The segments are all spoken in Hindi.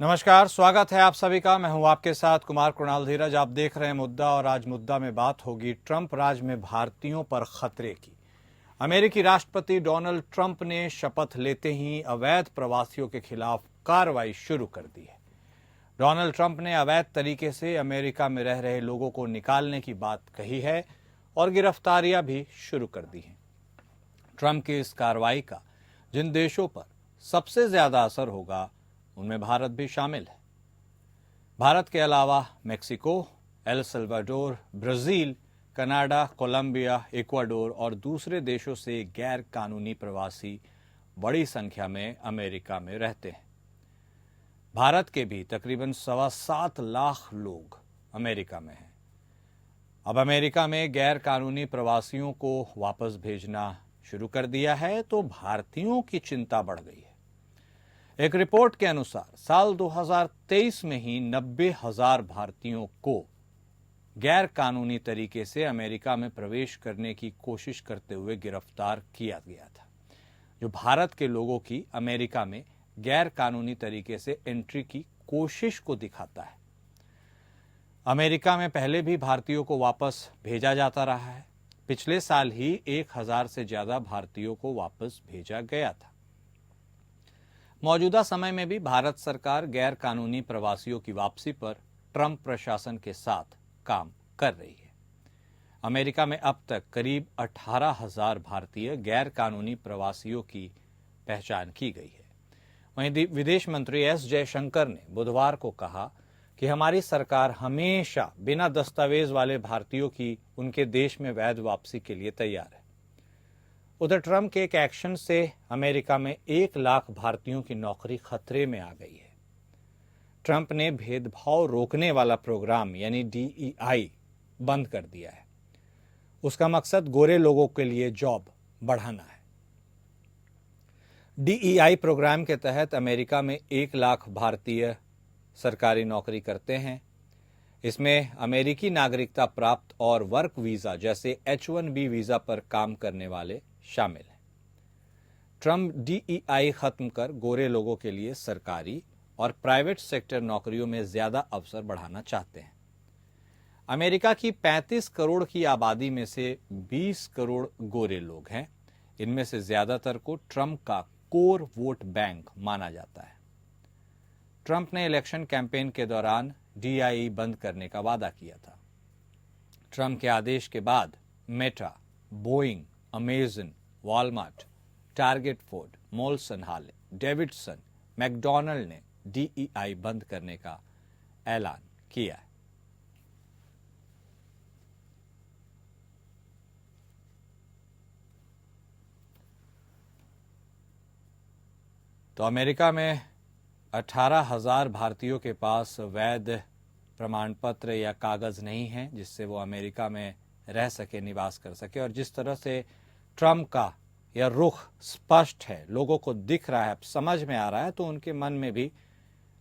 नमस्कार, स्वागत है आप सभी का। मैं हूं आपके साथ कुमार कृणाल धीरज। आप देख रहे हैं मुद्दा और आज मुद्दा में बात होगी ट्रंप राज में भारतीयों पर खतरे की। अमेरिकी राष्ट्रपति डोनाल्ड ट्रंप ने शपथ लेते ही अवैध प्रवासियों के खिलाफ कार्रवाई शुरू कर दी है। डोनाल्ड ट्रंप ने अवैध तरीके से अमेरिका में रह रहे लोगों को निकालने की बात कही है और गिरफ्तारियां भी शुरू कर दी हैं। ट्रंप की इस कार्रवाई का जिन देशों पर सबसे ज्यादा असर होगा उनमें भारत भी शामिल है। भारत के अलावा Mexico, El Salvador, Brazil, Canada, Colombia, Ecuador और दूसरे देशों से गैर कानूनी प्रवासी बड़ी संख्या में अमेरिका में रहते हैं। भारत के भी तकरीबन 7.25 लाख लोग अमेरिका में हैं। अब अमेरिका में गैर कानूनी प्रवासियों को वापस भेजना शुरू कर दिया है तो भारतीयों की चिंता बढ़ गई है। एक रिपोर्ट के अनुसार साल 2023 में ही 90,000 भारतीयों को गैर कानूनी तरीके से अमेरिका में प्रवेश करने की कोशिश करते हुए गिरफ्तार किया गया था, जो भारत के लोगों की अमेरिका में गैर कानूनी तरीके से एंट्री की कोशिश को दिखाता है। अमेरिका में पहले भी भारतीयों को वापस भेजा जाता रहा है। पिछले साल ही 1,000 से ज्यादा भारतीयों को वापस भेजा गया था। मौजूदा समय में भी भारत सरकार गैर कानूनी प्रवासियों की वापसी पर ट्रंप प्रशासन के साथ काम कर रही है। अमेरिका में अब तक करीब 18,000 भारतीय गैर कानूनी प्रवासियों की पहचान की गई है। वहीं विदेश मंत्री एस जयशंकर ने बुधवार को कहा कि हमारी सरकार हमेशा बिना दस्तावेज वाले भारतीयों की उनके देश में वैध वापसी के लिए तैयार है। उधर ट्रंप के एक एक्शन से अमेरिका में 1 लाख भारतीयों की नौकरी खतरे में आ गई है। ट्रंप ने भेदभाव रोकने वाला प्रोग्राम यानी DEI बंद कर दिया है। उसका मकसद गोरे लोगों के लिए जॉब बढ़ाना है। DEI प्रोग्राम के तहत अमेरिका में 1 लाख भारतीय सरकारी नौकरी करते हैं। इसमें अमेरिकी नागरिकता प्राप्त और वर्क वीजा जैसे H-1B वीजा पर काम करने वाले शामिल हैं। ट्रंप DEI खत्म कर गोरे लोगों के लिए सरकारी और प्राइवेट सेक्टर नौकरियों में ज्यादा अवसर बढ़ाना चाहते हैं। अमेरिका की 35 करोड़ की आबादी में से 20 करोड़ गोरे लोग हैं। इनमें से ज्यादातर को ट्रंप का कोर वोट बैंक माना जाता है। ट्रंप ने इलेक्शन कैंपेन के दौरान DEI बंद करने का वादा किया था। ट्रंप के आदेश के बाद Meta, Boeing, Amazon, Walmart, Target Ford, Molson Harley, Davidson, McDonald ने DEI बंद करने का ऐलान किया है। तो अमेरिका में 18,000 भारतीयों के पास वैध प्रमाण पत्र या कागज नहीं है जिससे वो अमेरिका में रह सके, निवास कर सके। और जिस तरह से ट्रंप का यह रुख स्पष्ट है, लोगों को दिख रहा है, समझ में आ रहा है, तो उनके मन में भी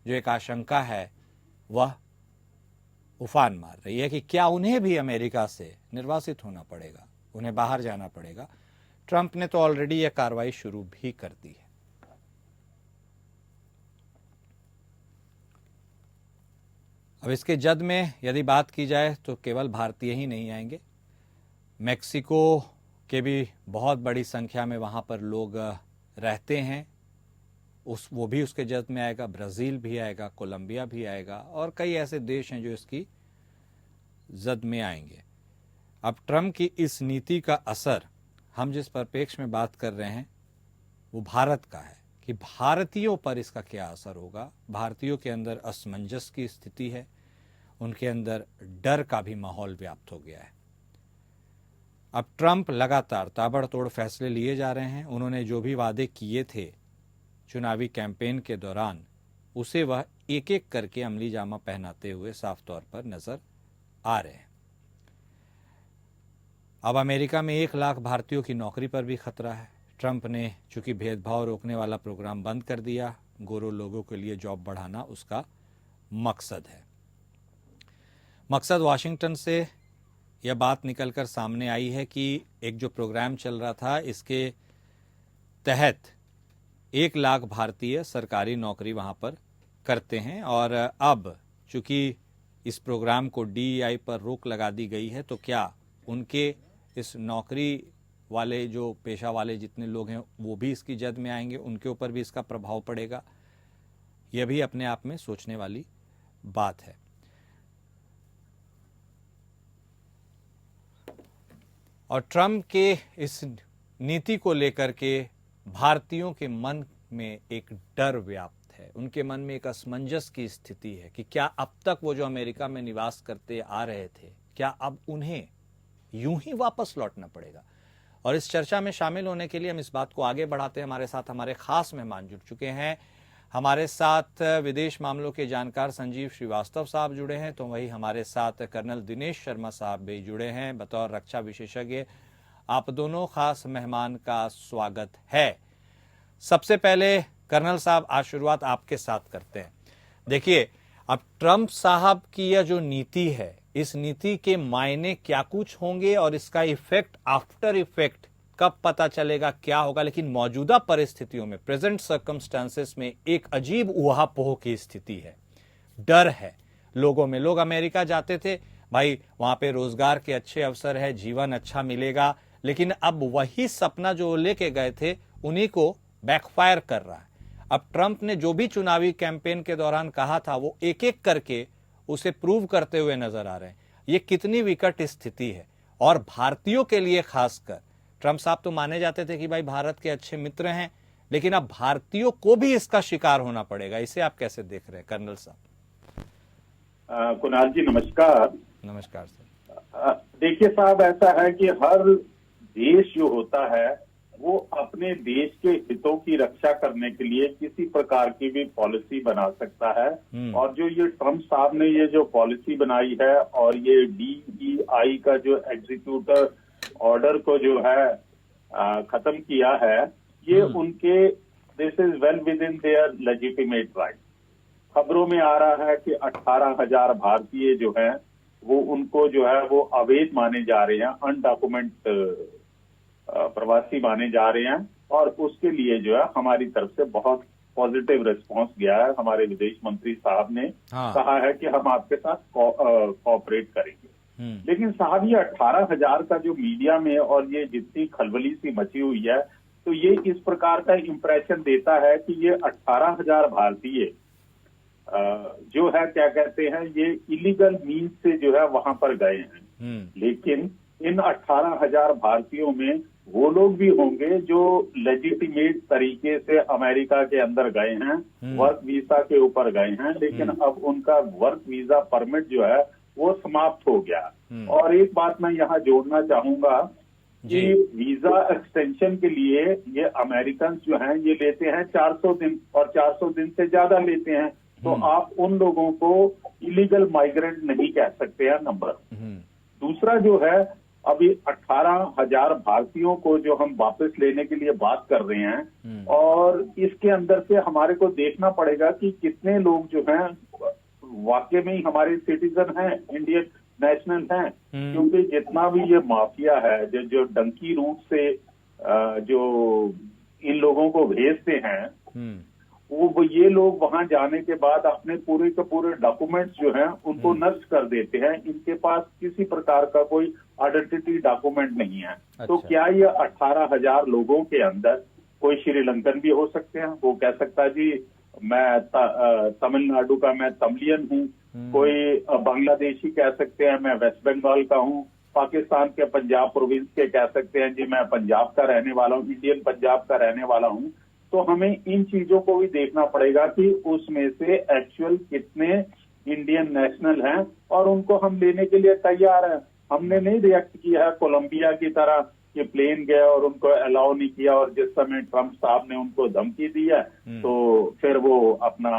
जो एक आशंका है वह उफान मार रही है कि क्या उन्हें भी अमेरिका से निर्वासित होना पड़ेगा, उन्हें बाहर जाना पड़ेगा। ट्रंप ने तो ऑलरेडी यह कार्रवाई शुरू भी कर दी है। अब इसके जद में यदि बात की जाए तो केवल भारतीय ही नहीं आएंगे। मेक्सिको के भी बहुत बड़ी संख्या में वहाँ पर लोग रहते हैं, वो भी उसके जद में आएगा। ब्राज़ील भी आएगा, कोलंबिया भी आएगा और कई ऐसे देश हैं जो इसकी जद में आएंगे। अब ट्रंप की इस नीति का असर हम जिस परिप्रेक्ष्य में बात कर रहे हैं वो भारत का है कि भारतीयों पर इसका क्या असर होगा। भारतीयों के अंदर असमंजस की स्थिति है, उनके अंदर डर का भी माहौल व्याप्त हो गया है। अब ट्रंप लगातार ताबड़तोड़ फैसले लिए जा रहे हैं। उन्होंने जो भी वादे किए थे चुनावी कैंपेन के दौरान, उसे वह एक एक करके अमली जामा पहनाते हुए साफ तौर पर नजर आ रहे हैं। अब अमेरिका में 1 लाख भारतीयों की नौकरी पर भी खतरा है। ट्रंप ने चूंकि भेदभाव रोकने वाला प्रोग्राम बंद कर दिया, गोरे लोगों के लिए जॉब बढ़ाना उसका मकसद है। मकसद वाशिंगटन से यह बात निकलकर सामने आई है कि एक जो प्रोग्राम चल रहा था इसके तहत 1 लाख भारतीय सरकारी नौकरी वहां पर करते हैं। और अब चूंकि इस प्रोग्राम को DEI पर रोक लगा दी गई है, तो क्या उनके इस नौकरी वाले जो पेशा वाले जितने लोग हैं वो भी इसकी जद में आएंगे, उनके ऊपर भी इसका प्रभाव पड़ेगा? यह भी अपने आप में सोचने वाली बात है। और ट्रंप के इस नीति को लेकर के भारतीयों के मन में एक डर व्याप्त है, उनके मन में एक असमंजस की स्थिति है कि क्या अब तक वो जो अमेरिका में निवास करते आ रहे थे, क्या अब उन्हें यूं ही वापस लौटना पड़ेगा? और इस चर्चा में शामिल होने के लिए हम इस बात को आगे बढ़ाते हैं। हमारे साथ हमारे खास मेहमान जुड़ चुके हैं। हमारे साथ विदेश मामलों के जानकार संजीव श्रीवास्तव साहब जुड़े हैं, तो वही हमारे साथ कर्नल दिनेश शर्मा साहब भी जुड़े हैं बतौर रक्षा विशेषज्ञ। आप दोनों खास मेहमान का स्वागत है। सबसे पहले कर्नल साहब, आज शुरुआत आपके साथ करते हैं। देखिए, अब ट्रंप साहब की यह जो नीति है, इस नीति के मायने क्या कुछ होंगे और इसका इफेक्ट, आफ्टर इफेक्ट कब पता चलेगा, क्या होगा? लेकिन मौजूदा परिस्थितियों में, प्रेजेंट सर्कमस्टांसेस में एक अजीब ऊहापोह की स्थिति है, डर है लोगों में। लोग अमेरिका जाते थे, भाई वहां पे रोजगार के अच्छे अवसर है, जीवन अच्छा मिलेगा, लेकिन अब वही सपना जो लेके गए थे उन्हीं को बैकफायर कर रहा है। अब ट्रंप ने जो भी चुनावी कैंपेन के दौरान कहा था वो एक एक करके उसे प्रूव करते हुए नजर आ रहे हैं। ये कितनी विकट स्थिति है, और भारतीयों के लिए खासकर। ट्रंप साहब तो माने जाते थे कि भाई भारत के अच्छे मित्र हैं, लेकिन अब भारतीयों को भी इसका शिकार होना पड़ेगा। इसे आप कैसे देख रहे हैं कर्नल साहब? कुणाल जी नमस्कार। नमस्कार सर। देखिए साहब, ऐसा है कि हर देश जो होता है वो अपने देश के हितों की रक्षा करने के लिए किसी प्रकार की भी पॉलिसी बना सकता है। और जो ये ट्रंप साहब ने ये जो पॉलिसी बनाई है और ये DEI का जो एग्जीक्यूटिव ऑर्डर को जो है खत्म किया है, ये उनके this is well with in their legitimate right. खबरों में आ रहा है कि 18,000 भारतीय जो हैं वो उनको जो है वो अवैध माने जा रहे हैं, अनडॉक्यूमेंट प्रवासी माने जा रहे हैं। और उसके लिए जो है हमारी तरफ से बहुत पॉजिटिव रिस्पांस गया है। हमारे विदेश मंत्री साहब ने कहा है कि हम आपके साथ कोऑपरेट करेंगे। लेकिन साहब, ये 18,000 का जो मीडिया में और ये जितनी खलबली सी मची हुई है, तो ये इस प्रकार का इंप्रेशन देता है कि ये 18,000 भारतीय जो है क्या कहते हैं, ये इलीगल मीन्स से जो है वहां पर गए हैं। लेकिन इन 18,000 भारतीयों में वो लोग भी होंगे जो लेजिटिमेट तरीके से अमेरिका के अंदर गए हैं, वर्क वीजा के ऊपर गए हैं, लेकिन अब उनका वर्क वीजा परमिट जो है वो समाप्त हो गया। और एक बात मैं यहाँ जोड़ना चाहूंगा कि वीजा एक्सटेंशन के लिए ये अमेरिकन जो हैं ये लेते हैं 400 दिन, और 400 दिन से ज्यादा लेते हैं। तो आप उन लोगों को इलीगल माइग्रेंट नहीं कह सकते हैं, नंबर। दूसरा जो है, अभी 18,000 भारतीयों को जो हम वापस लेने के लिए बात कर रहे हैं, और इसके अंदर से हमारे को देखना पड़ेगा कि कितने लोग जो हैं वाकई में ही हमारे सिटीजन हैं, इंडियन नेशनल हैं। क्योंकि जितना भी ये माफिया है जो डंकी रूट से जो इन लोगों को भेजते हैं, वो ये लोग वहां जाने के बाद अपने पूरे के पूरे डॉक्यूमेंट्स जो हैं उनको नष्ट कर देते हैं। इनके पास किसी प्रकार का कोई आइडेंटिटी डॉक्यूमेंट नहीं है। अच्छा। तो क्या ये 18,000 लोगों के अंदर कोई श्रीलंकन भी हो सकते हैं? वो कह सकता है जी मैं तमिलनाडु का मैं तमिलियन हूँ। कोई बांग्लादेशी कह सकते हैं मैं वेस्ट बंगाल का हूँ। पाकिस्तान के पंजाब प्रोविंस के कह सकते हैं जी मैं पंजाब का रहने वाला हूँ, इंडियन पंजाब का रहने वाला हूँ। तो हमें इन चीजों को भी देखना पड़ेगा कि उसमें से एक्चुअल कितने इंडियन नेशनल हैं और उनको हम लेने के लिए तैयार हैं। हमने नहीं रिएक्ट किया है कोलंबिया की तरह कि प्लेन गया और उनको अलाउ नहीं किया, और जिस समय ट्रंप साहब ने उनको धमकी दी है तो फिर वो अपना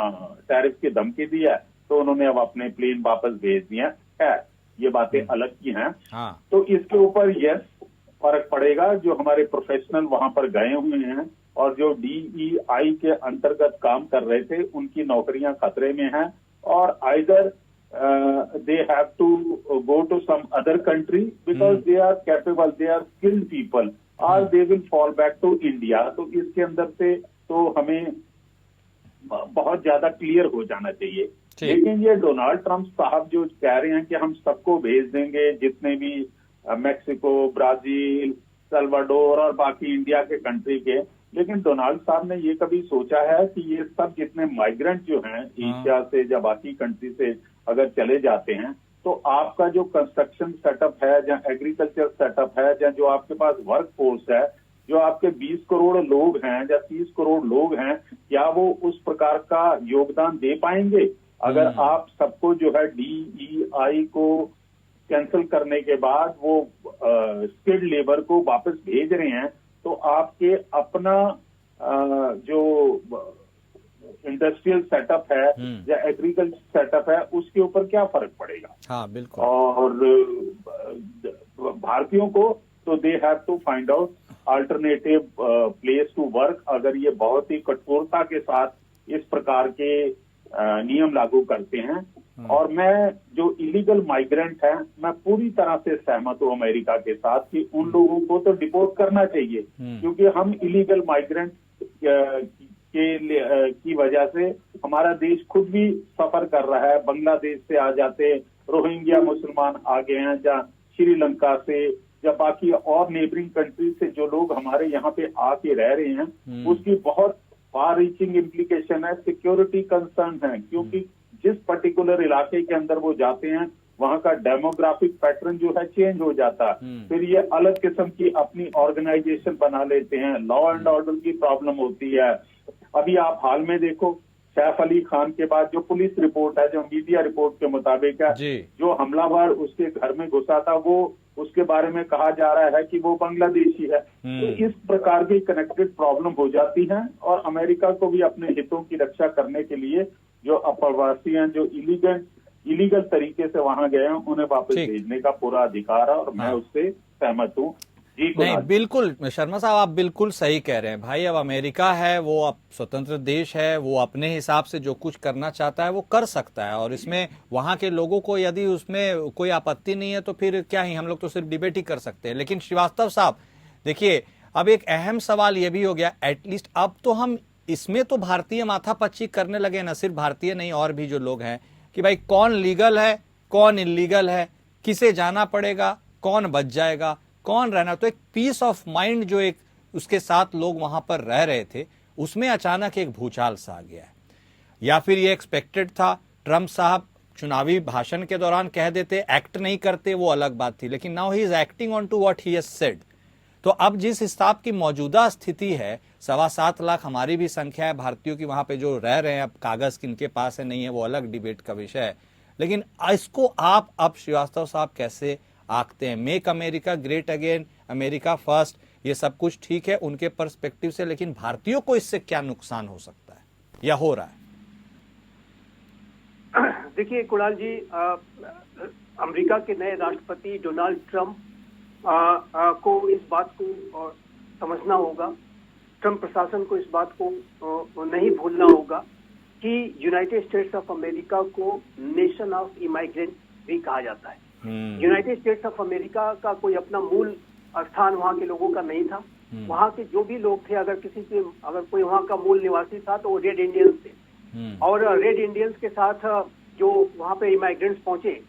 टैरिफ की धमकी दी है तो उन्होंने अब अपने प्लेन वापस भेज दिए हैं। ये बातें अलग की हैं। तो इसके ऊपर यस फर्क पड़ेगा। जो हमारे प्रोफेशनल वहां पर गए हुए हैं और जो DEI के अंतर्गत काम कर रहे थे उनकी नौकरियां खतरे में हैं, और either they have to go to some other country because they are capable, they are skilled people, और they will fall back to India. तो इसके अंदर से तो हमें बहुत ज्यादा क्लियर हो जाना चाहिए। लेकिन ये डोनाल्ड ट्रंप साहब जो कह रहे हैं कि हम सबको भेज देंगे, जितने भी मेक्सिको, ब्राजील, सल्वाडोर और बाकी इंडिया के कंट्री के, लेकिन डोनाल्ड साहब ने ये कभी सोचा है कि ये सब जितने माइग्रेंट जो हैं एशिया से या बाकी कंट्री से अगर चले जाते हैं तो आपका जो कंस्ट्रक्शन सेटअप है या एग्रीकल्चर सेटअप है या जो आपके पास वर्क फोर्स है, जो आपके 20 करोड़ लोग हैं या 30 करोड़ लोग हैं, क्या वो उस प्रकार का योगदान दे पाएंगे? अगर आप सबको जो है DEI को कैंसिल करने के बाद वो स्किल्ड लेबर को वापस भेज रहे हैं, तो आपके अपना जो इंडस्ट्रियल सेटअप है या एग्रीकल्चर सेटअप है उसके ऊपर क्या फर्क पड़ेगा? हाँ, बिल्कुल। और भारतीयों को तो they have to find out alternative place to work. अगर ये बहुत ही कठोरता के साथ इस प्रकार के नियम लागू करते हैं, और मैं जो इलीगल माइग्रेंट हैं, मैं पूरी तरह से सहमत हूं अमेरिका के साथ कि उन लोगों को तो डिपोर्ट करना चाहिए, क्योंकि हम इलीगल माइग्रेंट की वजह से हमारा देश खुद भी सफर कर रहा है। बांग्लादेश से आ जाते रोहिंग्या मुसलमान आ गए हैं, या श्रीलंका से या बाकी और नेबरिंग कंट्री से जो लोग हमारे यहाँ पे आके रह रहे हैं, उसकी बहुत फार रीचिंग इम्प्लीकेशन है, सिक्योरिटी कंसर्न है, क्योंकि जिस पर्टिकुलर इलाके के अंदर वो जाते हैं वहां का डेमोग्राफिक पैटर्न जो है चेंज हो जाता है। फिर ये अलग किस्म की अपनी ऑर्गेनाइजेशन बना लेते हैं, लॉ एंड ऑर्डर की प्रॉब्लम होती है। अभी आप हाल में देखो, सैफ अली खान के बाद जो पुलिस रिपोर्ट है, जो मीडिया रिपोर्ट के मुताबिक है, जो हमलावर उसके घर में घुसा था, वो उसके बारे में कहा जा रहा है कि वो बांग्लादेशी है। तो इस प्रकार की कनेक्टेड प्रॉब्लम हो जाती है, और अमेरिका को भी अपने हितों की रक्षा करने के लिए जो अप्रवासी हैं, जो इलीगल तरीके से वहां गए हैं, उन्हें वापस भेजने का पूरा अधिकार है, और मैं उससे सहमत हूँ। नहीं, बिल्कुल शर्मा साहब, आप बिल्कुल सही कह रहे हैं भाई। अब अमेरिका है, वो अब स्वतंत्र देश है, वो अपने हिसाब से जो कुछ करना चाहता है वो कर सकता है, और इसमें वहां के लोगों को यदि उसमें कोई आपत्ति नहीं है तो फिर क्या ही, हम लोग तो सिर्फ डिबेट ही कर सकते हैं। लेकिन श्रीवास्तव साहब देखिए, अब एक अहम सवाल ये भी हो गया, एटलीस्ट अब तो हम इसमें तो भारतीय माथापच्ची करने लगे, न सिर्फ भारतीय नहीं और भी जो लोग हैं, कि भाई कौन लीगल है कौन इलीगल है, किसे जाना पड़ेगा, कौन बच जाएगा, कौन रहना। तो एक पीस ऑफ माइंड जो एक उसके साथ लोग वहां पर रह रहे थे, उसमें अचानक एक भूचाल सा आ गया है। या फिर ये एक्सपेक्टेड था, ट्रंप साहब चुनावी भाषण के दौरान कह देते, एक्ट नहीं करते, वो अलग बात थी, लेकिन now he is acting on to what he has said. तो अब जिस हिसाब की मौजूदा स्थिति है, 7.25 लाख हमारी भी संख्या है भारतीयों की वहां पे जो रह रहे हैं, अब कागज किनके पास है नहीं है वो अलग डिबेट का विषय है, लेकिन इसको आप अब श्रीवास्तव साहब कैसे आंकते हैं? Make America great again, America first, ये सब कुछ ठीक है उनके पर्सपेक्टिव से, लेकिन भारतीयों को इससे क्या नुकसान हो सकता है या हो रहा है? देखिए कुणाल जी, अमेरिका के नए राष्ट्रपति डोनाल्ड ट्रंप को इस बात को समझना होगा, ट्रंप प्रशासन को इस बात को नहीं भूलना होगा कि यूनाइटेड स्टेट्स ऑफ अमेरिका को नेशन ऑफ इमाइग्रेंट भी कहा जाता है। यूनाइटेड स्टेट्स ऑफ अमेरिका का कोई अपना मूल स्थान वहाँ के लोगों का नहीं था। वहाँ के जो भी लोग थे, अगर कोई वहाँ का मूल निवासी था तो वो रेड इंडियंस थे, और रेड इंडियंस के साथ जो वहाँ पे इमाइग्रेंट्स पहुंचे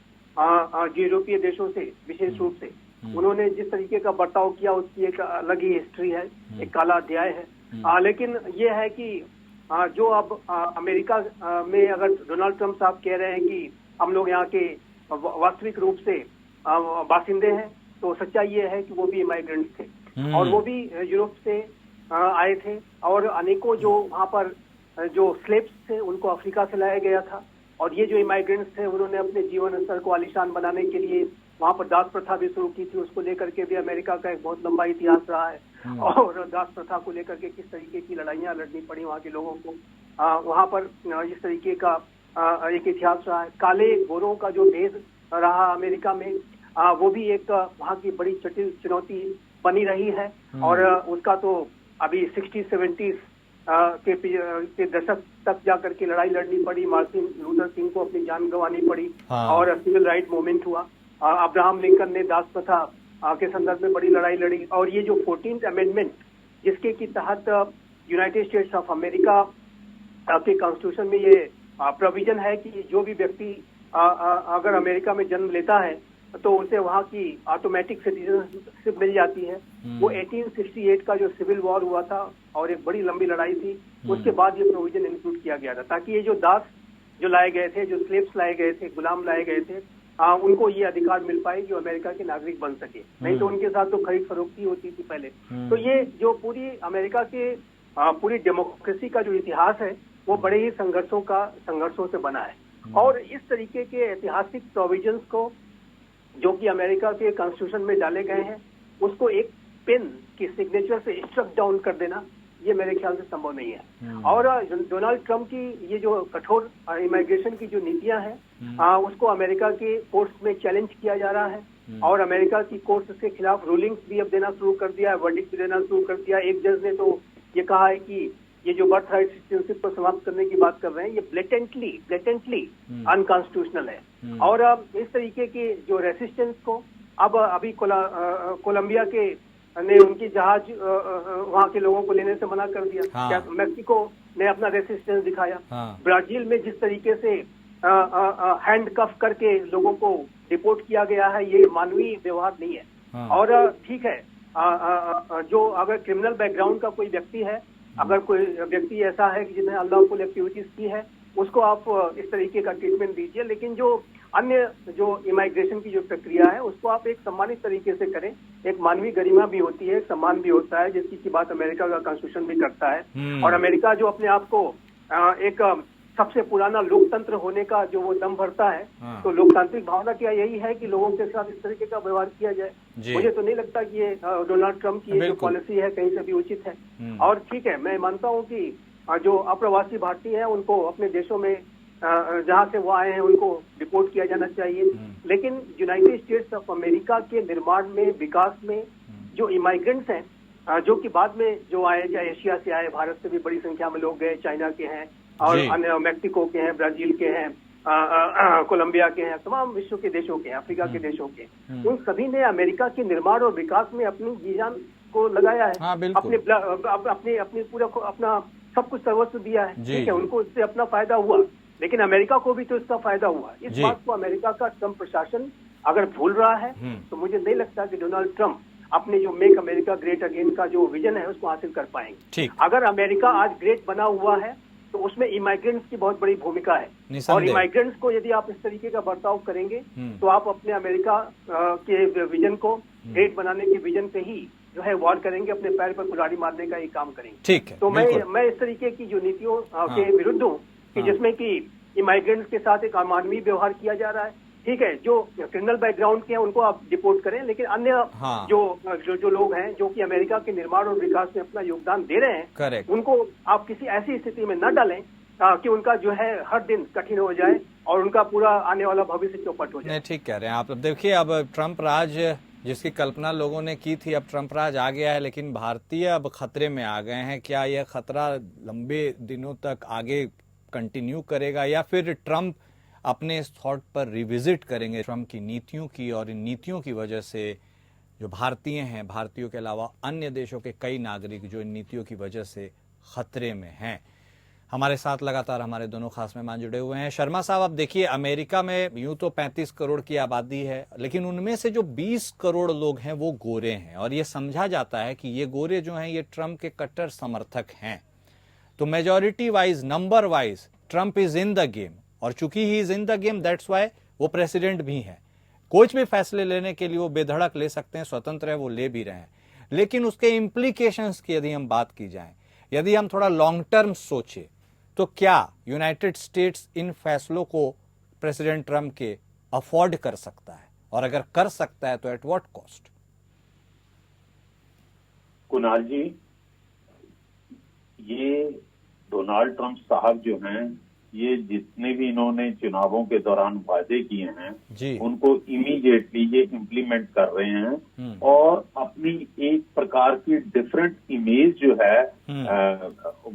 यूरोपीय देशों से, विशेष रूप से उन्होंने जिस तरीके का बर्ताव किया उसकी एक अलग ही हिस्ट्री है, एक काला अध्याय है। लेकिन ये है कि जो अब अमेरिका में अगर डोनाल्ड ट्रंप साहब कह रहे हैं कि हम लोग यहाँ के वास्तविक रूप से बासिंदे हैं, तो सच्चाई ये है कि वो भी इमाइग्रेंट्स थे, और वो भी यूरोप से आए थे, और अनेकों जो वहाँ पर जो स्लेव्स थे उनको अफ्रीका से लाया गया था, और ये जो इमाइग्रेंट्स थे उन्होंने अपने जीवन स्तर को आलीशान बनाने के लिए वहाँ पर दास प्रथा भी शुरू की थी। उसको लेकर के भी अमेरिका का एक बहुत लंबा इतिहास रहा है, और दास प्रथा को लेकर के किस तरीके की लड़ाइयाँ लड़नी पड़ी वहाँ के लोगों को, वहाँ पर इस तरीके का एक इतिहास रहा है। काले गोरों का जो भेद रहा अमेरिका में, वो भी एक वहाँ की बड़ी जटिल चुनौती बनी रही है, और उसका तो अभी 60-70s के दशक तक जाकर के लड़ाई लड़नी पड़ी। मार्टिन लूथर किंग को अपनी जान गंवानी पड़ी, और सिविल राइट मूवमेंट हुआ। अब्राहम लिंकन ने दास प्रथा के संदर्भ में बड़ी लड़ाई लड़ी, और ये जो 14th अमेंडमेंट जिसके की तहत यूनाइटेड स्टेट्स ऑफ अमेरिका के कॉन्स्टिट्यूशन में ये प्रोविजन है कि जो भी व्यक्ति अगर अमेरिका में जन्म लेता है तो उसे वहाँ की ऑटोमेटिक सिटीजनशिप मिल जाती है। वो 1868 का जो सिविल वॉर हुआ था और एक बड़ी लंबी लड़ाई थी, उसके बाद ये प्रोविजन इंक्लूड किया गया था, ताकि ये जो दास जो लाए गए थे, जो स्लेव्स लाए गए थे, गुलाम लाए गए थे, उनको ये अधिकार मिल पाए जो अमेरिका के नागरिक बन सके। नहीं तो उनके साथ तो खरीद फरोख्ती होती थी पहले। तो ये जो पूरी अमेरिका के पूरी डेमोक्रेसी का जो इतिहास है वो बड़े ही संघर्षों से बना है। और इस तरीके के ऐतिहासिक प्रोविजंस को जो कि अमेरिका के कॉन्स्टिट्यूशन में डाले गए हैं, उसको एक पेन की सिग्नेचर से स्ट्रक डाउन कर देना, ये मेरे ख्याल से संभव नहीं है। और डोनाल्ड ट्रंप की ये जो कठोर इमिग्रेशन की जो नीतियां हैं, उसको अमेरिका के कोर्ट्स में चैलेंज किया जा रहा है और अमेरिका की कोर्ट्स के खिलाफ रूलिंग्स भी अब देना शुरू कर दिया है, वर्डिक्ट भी देना शुरू कर दिया। एक जज ने तो ये कहा है कि ये जो बर्थ राइट सिटीजनशिप पर समाप्त करने की बात कर रहे हैं, ये ब्लेटेंटली अनकॉन्स्टिट्यूशनल है। और इस तरीके की जो रेसिस्टेंस को अभी कोलंबिया के ने उनकी जहाज वहाँ के लोगों को लेने से मना कर दिया। क्या मैक्सिको ने अपना रेसिस्टेंस दिखाया। ब्राजील में जिस तरीके से हैंड कफ करके लोगों को डिपोर्ट किया गया है, ये मानवीय व्यवहार नहीं है। और ठीक है, जो अगर क्रिमिनल बैकग्राउंड का कोई व्यक्ति है, अगर कोई व्यक्ति ऐसा है कि जिसने अनलॉफुल एक्टिविटीज की है, उसको आप इस तरीके का ट्रीटमेंट दीजिए, लेकिन जो अन्य जो इमिग्रेशन की जो प्रक्रिया है उसको आप एक सम्मानित तरीके से करें। एक मानवीय गरिमा भी होती है, सम्मान भी होता है, जिसकी बात अमेरिका का कॉन्स्टिट्यूशन भी करता है। और अमेरिका जो अपने आप को एक सबसे पुराना लोकतंत्र होने का जो वो दम भरता है, तो लोकतांत्रिक भावना क्या यही है कि लोगों के साथ इस तरीके का व्यवहार किया जाए। मुझे तो नहीं लगता कि ये डोनाल्ड ट्रंप की जो पॉलिसी है कहीं से भी उचित है। और ठीक है, मैं मानता हूँ कि जो अप्रवासी भारतीय हैं उनको अपने देशों में जहाँ से वो आए हैं उनको डिपोर्ट किया जाना चाहिए, लेकिन यूनाइटेड स्टेट्स ऑफ अमेरिका के निर्माण में, विकास में जो इमाइग्रेंट्स हैं, जो कि बाद में जो आए, चाहे एशिया से आए, भारत से भी बड़ी संख्या में लोग गए, चाइना के हैं और अन्य मैक्सिको के हैं, ब्राजील के हैं, कोलंबिया के हैं, तमाम विश्व के देशों के, अफ्रीका के देशों के, उन सभी ने अमेरिका के निर्माण और विकास में अपनी जीजान को लगाया है। अपने पूरा अपना सब कुछ सर्वस्व दिया है। ठीक है, उनको इससे अपना फायदा हुआ, लेकिन अमेरिका को भी तो इसका फायदा हुआ। इस बात को अमेरिका का ट्रंप प्रशासन अगर भूल रहा है तो मुझे नहीं लगता कि डोनाल्ड ट्रंप अपने जो मेक अमेरिका ग्रेट अगेन का जो विजन है उसको हासिल कर पाएंगे। अगर अमेरिका आज ग्रेट बना हुआ है तो उसमें इमाइग्रेंट्स की बहुत बड़ी भूमिका है। और इमाइग्रेंट्स को यदि आप इस तरीके का बर्ताव करेंगे तो आप अपने अमेरिका के विजन को ग्रेट बनाने के विजन पे ही जो है वॉर करेंगे, अपने पैर पर कुल्हाड़ी मारने का ही काम करेंगे। ठीक है, तो मैं इस तरीके की जो नीतियों के विरुद्ध हूँ कि जिसमें कि इमाइग्रेंट्स के साथ एक अमानवीय व्यवहार किया जा रहा है। ठीक है, जो क्रिमिनल बैकग्राउंड के हैं उनको आप डिपोर्ट करें, लेकिन अन्य जो लोग हैं जो कि अमेरिका के निर्माण और विकास में अपना योगदान दे रहे हैं, उनको आप किसी ऐसी स्थिति में न डालें कि उनका जो है हर दिन कठिन हो जाए और उनका पूरा आने वाला भविष्य चौपट हो जाए। ठीक कह रहे हैं आप। अब देखिए, अब ट्रंप राज जिसकी कल्पना लोगों ने की थी, अब ट्रंप राज आ गया है, लेकिन भारतीय अब खतरे में आ गए हैं। क्या यह खतरा लंबे दिनों तक आगे कंटिन्यू करेगा या फिर ट्रंप अपने इस थॉट पर रिविजिट करेंगे ट्रंप की नीतियों की, और इन नीतियों की वजह से जो भारतीय हैं, भारतीयों के अलावा अन्य देशों के कई नागरिक जो इन नीतियों की वजह से खतरे में हैं। हमारे साथ लगातार हमारे दोनों खास मेहमान जुड़े हुए हैं। शर्मा साहब, अब देखिए, अमेरिका में यूं तो 35 करोड़ की आबादी है, लेकिन उनमें से जो 20 करोड़ लोग हैं वो गोरे हैं, और ये समझा जाता है कि ये गोरे जो हैं ये ट्रंप के कट्टर समर्थक हैं। तो majority wise, number wise Trump is in the game, और चूंकि he is in the game that's why वो प्रेसिडेंट भी हैं। कुछ भी फैसले लेने के लिए वो बेधड़क ले सकते हैं, स्वतंत्र है, वो ले भी रहे हैं। लेकिन उसके इम्प्लीकेशंस की यदि हम बात की जाए, यदि हम थोड़ा लॉन्ग टर्म सोचे, तो क्या यूनाइटेड स्टेट्स इन फैसलों को प्रेसिडेंट ट्रंप के अफोर्ड कर सकता है, और अगर कर सकता है तो एट व्हाट कॉस्ट? कुणाल जी, ये डोनाल्ड ट्रंप साहब जो हैं, ये जितने भी इन्होंने चुनावों के दौरान वादे किए हैं उनको इमीडिएटली ये इम्प्लीमेंट कर रहे हैं, और अपनी एक प्रकार की डिफरेंट इमेज जो है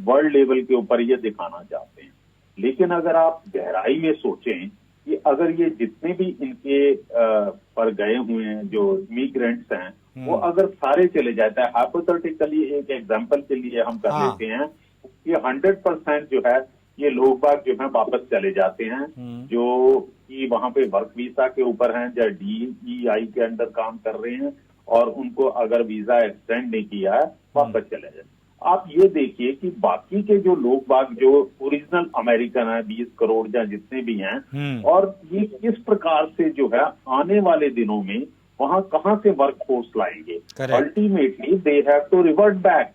वर्ल्ड लेवल के ऊपर ये दिखाना चाहते हैं। लेकिन अगर आप गहराई में सोचें कि अगर ये जितने भी इनके पर गए हुए हैं जो इमिग्रेंट्स हैं, वो अगर सारे चले जाते हैं, हाइपोथेटिकली एक एग्जांपल के लिए हम कर लेते हैं कि 100% जो है ये लोग बाग जो है वापस चले जाते हैं, जो कि वहां पे वर्क वीजा के ऊपर हैं या DEI के अंडर काम कर रहे हैं, और उनको अगर वीजा एक्सटेंड नहीं किया है वापस चले जाए। आप ये देखिए कि बाकी के जो लोग बाग जो ओरिजिनल अमेरिकन है 20 करोड़ या जितने भी हैं, और ये किस प्रकार से जो है आने वाले दिनों में वहां कहां से वर्क फोर्स लाएंगे। Ultimately they have to revert back.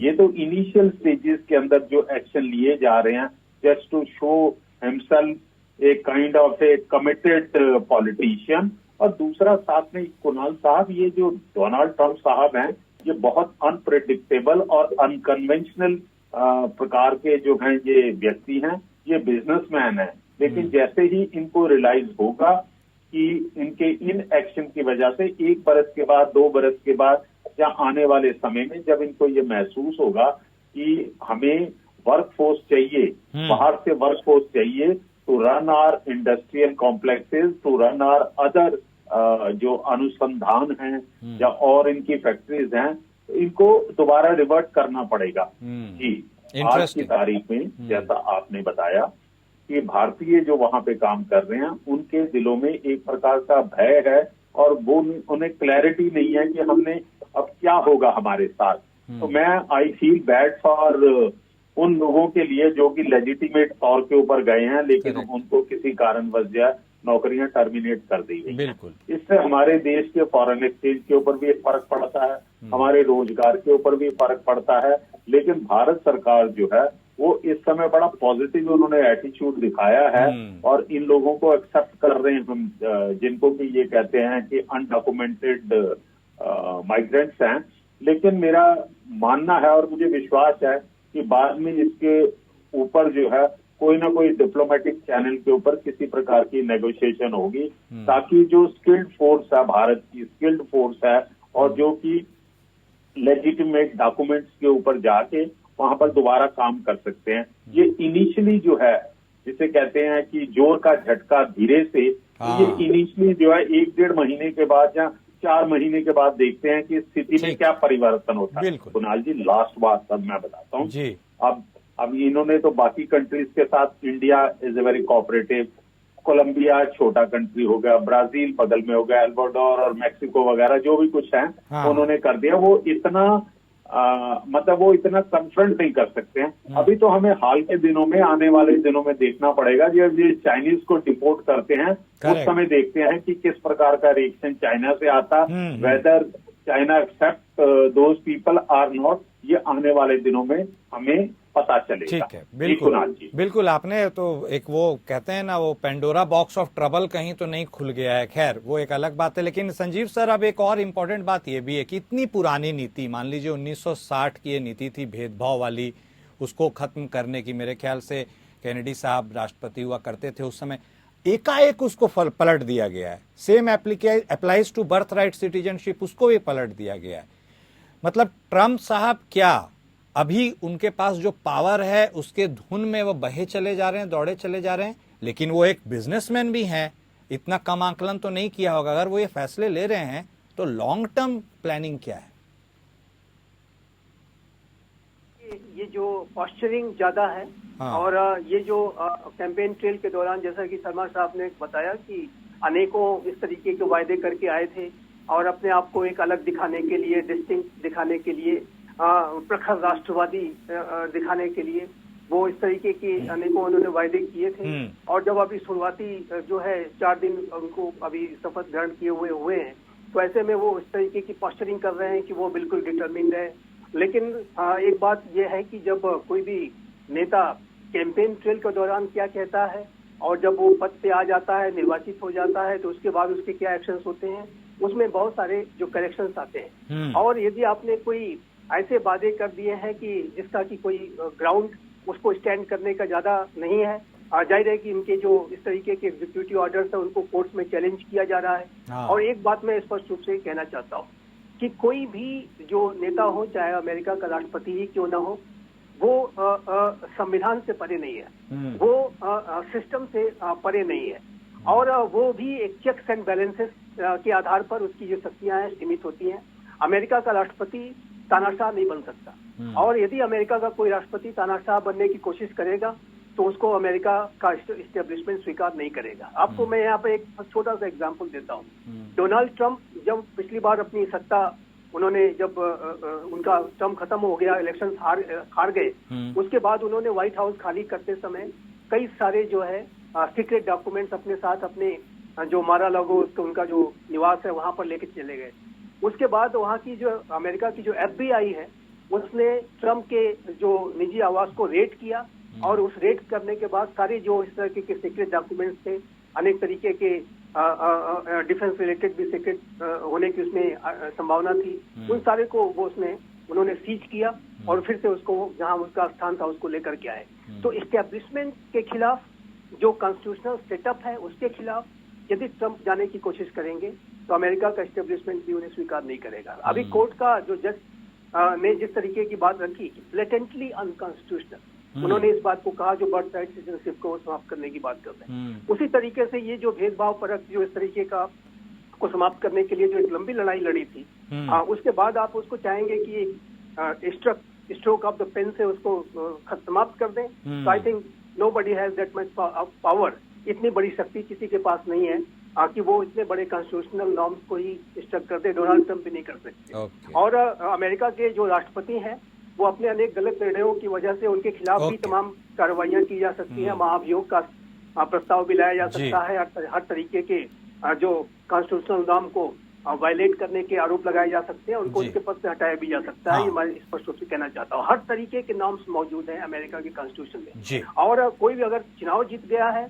ये तो इनिशियल स्टेजेस के अंदर जो एक्शन लिए जा रहे हैं just to show himself a kind of a committed politician. और दूसरा साथ में कुणाल साहब, ये जो डोनाल्ड ट्रंप साहब हैं, ये बहुत अनप्रेडिक्टेबल और अनकन्वेंशनल प्रकार के जो हैं ये व्यक्ति हैं। ये बिजनेसमैन हैं, लेकिन जैसे ही इनको रियलाइज होगा कि इनके इन एक्शन की वजह से 1 बरस के बाद, 2 बरस के बाद या आने वाले समय में जब इनको ये महसूस होगा कि हमें वर्क फोर्स चाहिए, बाहर से वर्क फोर्स चाहिए to run our industrial complexes, to run our other जो अनुसंधान हैं या और इनकी फैक्ट्रीज हैं, इनको दोबारा रिवर्ट करना पड़ेगा। जी, आज की तारीख में जैसा आपने बताया कि भारतीय जो वहां पे काम कर रहे हैं उनके दिलों में एक प्रकार का भय है, और वो उन्हें क्लैरिटी नहीं है कि हमने अब क्या होगा हमारे साथ। तो मैं आई फील बैड फॉर उन लोगों के लिए जो कि लेजिटिमेट तौर के ऊपर गए हैं, लेकिन उनको किसी कारणवश नौकरियां टर्मिनेट कर दी गई। बिल्कुल, इससे हमारे देश के फॉरेन एक्सचेंज के ऊपर भी एक फर्क पड़ता है, हमारे रोजगार के ऊपर भी फर्क पड़ता है। लेकिन भारत सरकार जो है वो इस समय बड़ा पॉजिटिव उन्होंने एटीट्यूड दिखाया है, और इन लोगों को एक्सेप्ट कर रहे हैं हम, जिनको कि ये कहते हैं कि अनडॉक्यूमेंटेड माइग्रेंट्स हैं। लेकिन मेरा मानना है और मुझे विश्वास है कि बाद में इसके ऊपर जो है कोई ना कोई डिप्लोमेटिक चैनल के ऊपर किसी प्रकार की नेगोशिएशन होगी, ताकि जो स्किल्ड फोर्स है, भारत की स्किल्ड फोर्स है, और जो कि लेजिटिमेट डॉक्यूमेंट्स के ऊपर जाके वहां पर दोबारा काम कर सकते हैं। ये इनिशियली जो है, जिसे कहते हैं कि जोर का झटका धीरे से, ये इनिशियली जो है 1-1.5 महीने के बाद या 4 महीने के बाद देखते हैं कि स्थिति में क्या परिवर्तन होता है। कुणाल जी, लास्ट बात अब मैं बताता हूँ। अब इन्होंने तो बाकी कंट्रीज के साथ, India is a very cooperative, Colombia छोटा कंट्री हो गया, ब्राजील बगल में हो गया, एल्वाडोर और मैक्सिको वगैरह जो भी कुछ है उन्होंने कर दिया। वो इतना मतलब वो इतना कन्फ्रंट नहीं कर सकते हैं। अभी तो हमें हाल के दिनों में, आने वाले दिनों में देखना पड़ेगा। जब ये चाइनीज को डिपोर्ट करते हैं उस समय देखते हैं कि किस प्रकार का रिएक्शन चाइना से आता, whether China accept those people or not, ये आने वाले दिनों में हमें पता चलेगा। ठीक है, बिल्कुल बिल्कुल। आपने तो एक वो कहते हैं ना, वो पेंडोरा बॉक्स ऑफ ट्रबल कहीं तो नहीं खुल गया है, खैर वो एक अलग बात है। लेकिन संजीव सर, अब एक और इम्पोर्टेंट बात ये भी है कि इतनी पुरानी नीति, मान लीजिए 1960 की ये नीति थी भेदभाव वाली, उसको खत्म करने की, मेरे ख्याल से कैनेडी साहब राष्ट्रपति हुआ करते थे उस समय, एकाएक उसको पलट दिया गया है। Same applies to birthright citizenship, उसको भी पलट दिया गया है। मतलब ट्रंप साहब क्या अभी उनके पास जो पावर है उसके धुन में वो बहे चले जा रहे हैं, दौड़े चले जा रहे हैं, लेकिन वो एक बिजनेसमैन भी हैं, इतना कम आकलन तो नहीं किया होगा। अगर वो ये फैसले ले रहे हैं तो लॉन्ग टर्म प्लानिंग क्या है? ये जो पॉस्चरिंग ज्यादा है, और ये जो कैंपेन ट्रेल के दौरान, जैसा कि शर्मा साहब ने बताया कि अनेकों इस तरीके के वायदे करके आए थे, और अपने आप को एक अलग दिखाने के लिए, डिस्टिंक्ट दिखाने के लिए, प्रखर राष्ट्रवादी दिखाने के लिए वो इस तरीके के अनेकों उन्होंने वायदे किए थे। और जब अभी शुरुआती जो है 4 दिन उनको अभी शपथ ग्रहण किए हुए हैं, तो ऐसे में वो इस तरीके की पोस्चरिंग कर रहे हैं कि वो बिल्कुल डिटरमिन्ड है। लेकिन एक बात यह है कि जब कोई भी नेता कैंपेन ट्रेल के दौरान क्या कहता है और जब वो पद पे आ जाता है, निर्वाचित हो जाता है, तो उसके बाद उसके क्या एक्शंस होते हैं, उसमें बहुत सारे जो करेक्शंस आते हैं। और यदि आपने कोई ऐसे वादे कर दिए हैं कि जिसका कि कोई ग्राउंड उसको स्टैंड करने का ज्यादा नहीं है, जाहिर है कि इनके जो इस तरीके के एग्जीक्यूटिव ऑर्डर्स है उनको कोर्ट्स में चैलेंज किया जा रहा है। और एक बात मैं स्पष्ट रूप से कहना चाहता हूँ कि कोई भी जो नेता हो, चाहे अमेरिका का राष्ट्रपति ही क्यों ना हो, वो संविधान से परे नहीं है, वो सिस्टम से परे नहीं है, और वो भी एक चेक्स एंड बैलेंसेस के आधार पर उसकी जो शक्तियां हैं सीमित होती हैं। अमेरिका का राष्ट्रपति तानाशाह नहीं बन सकता, और यदि अमेरिका का कोई राष्ट्रपति तानाशाह बनने की कोशिश करेगा तो उसको अमेरिका का इस्टेब्लिशमेंट स्वीकार नहीं करेगा। आपको मैं यहाँ पे एक छोटा सा एग्जांपल देता हूँ। डोनाल्ड ट्रंप जब पिछली बार अपनी सत्ता उन्होंने जब उनका टर्म खत्म हो गया, इलेक्शन हार गए, उसके बाद उन्होंने व्हाइट हाउस खाली करते समय कई सारे जो है सीक्रेट डॉक्यूमेंट्स अपने साथ अपने जो मारा लागो उनका जो निवास है वहां पर लेके चले गए। उसके बाद वहां की जो अमेरिका की जो FBI है उसने ट्रंप के जो निजी आवास को रेड किया और उस रेड करने के बाद सारे जो इस तरह के सीक्रेट डॉक्यूमेंट्स थे, अनेक तरीके के डिफेंस रिलेटेड भी सीक्रेट होने की उसमें संभावना थी, उन सारे को उन्होंने सीज किया और फिर से उसको जहां उसका स्थान था उसको लेकर के आए। तो इस्टेब्लिशमेंट के खिलाफ जो कॉन्स्टिट्यूशनल सेटअप है उसके खिलाफ यदि ट्रंप जाने की कोशिश करेंगे तो अमेरिका का इस्टेब्लिशमेंट भी उन्हें स्वीकार नहीं करेगा। अभी कोर्ट का जो जज ने जिस तरीके की बात रखी, ब्लेटेंटली अनकॉन्स्टिट्यूशनल, उन्होंने इस बात को कहा जो बर्थ राइट सिटीजनशिप को समाप्त करने की बात कर रहे हैं, उसी तरीके से ये जो भेदभाव परक जो इस तरीके का को समाप्त करने के लिए जो एक लंबी लड़ाई लड़ी थी, उसके बाद आप उसको चाहेंगे कि स्ट्रोक ऑफ द पेन से उसको समाप्त कर दें। तो I think nobody has that much power, इतनी बड़ी शक्ति किसी के पास नहीं है कि वो इतने बड़े कॉन्स्टिट्यूशनल नॉर्म्स को ही स्ट्रक कर दे। डोनाल्ड ट्रंप भी नहीं कर सकते। और अमेरिका के जो राष्ट्रपति हैं वो अपने अनेक गलत निर्णयों की वजह से उनके खिलाफ भी तमाम कार्रवाइयां की जा सकती हैं, महाभियोग का प्रस्ताव भी लाया जा सकता है, हर तरीके के जो कॉन्स्टिट्यूशनल नॉर्म को वायलेट करने के आरोप लगाए जा सकते हैं, उनको उनके पद से हटाया भी जा सकता है। ये मैं स्पष्ट रूप से कहना चाहता हूँ। हर तरीके के नॉर्म्स मौजूद हैं अमेरिका के कॉन्स्टिट्यूशन में। और कोई भी अगर चुनाव जीत गया है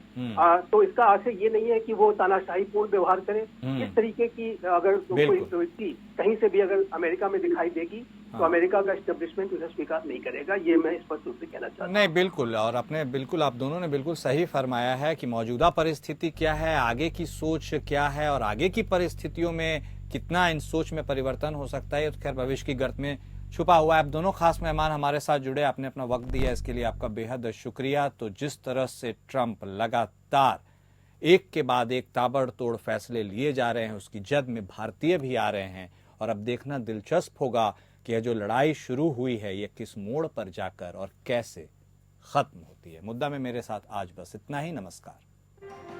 तो इसका आशय ये नहीं है कि वो तानाशाहीपूर्ण व्यवहार करे। इस तरीके की अगर कोई प्रवृत्ति कहीं से भी अगर अमेरिका में दिखाई देगी तो अमेरिका का एस्टेब्लिशमेंट उसे स्वीकार नहीं करेगा। ये मैं स्पष्ट रूप से कहना चाहता हूँ। नहीं, बिल्कुल, और आप दोनों ने बिल्कुल सही फरमाया है कि मौजूदा परिस्थिति क्या है, आगे की सोच क्या है और आगे की परिस्थितियों में कितना इन सोच में परिवर्तन हो सकता है, तो खैर भविष्य की गर्त में छुपा हुआ है। आप दोनों खास मेहमान हमारे साथ जुड़े, आपने अपना वक्त दिया, इसके लिए आपका बेहद शुक्रिया। तो जिस तरह से ट्रंप लगातार एक के बाद एक ताबड़तोड़ फैसले लिए जा रहे हैं, उसकी जद में भारतीय भी आ रहे हैं, और अब देखना दिलचस्प होगा कि यह जो लड़ाई शुरू हुई है ये किस मोड़ पर जाकर और कैसे खत्म होती है। मुद्दा में मेरे साथ आज बस इतना ही। नमस्कार।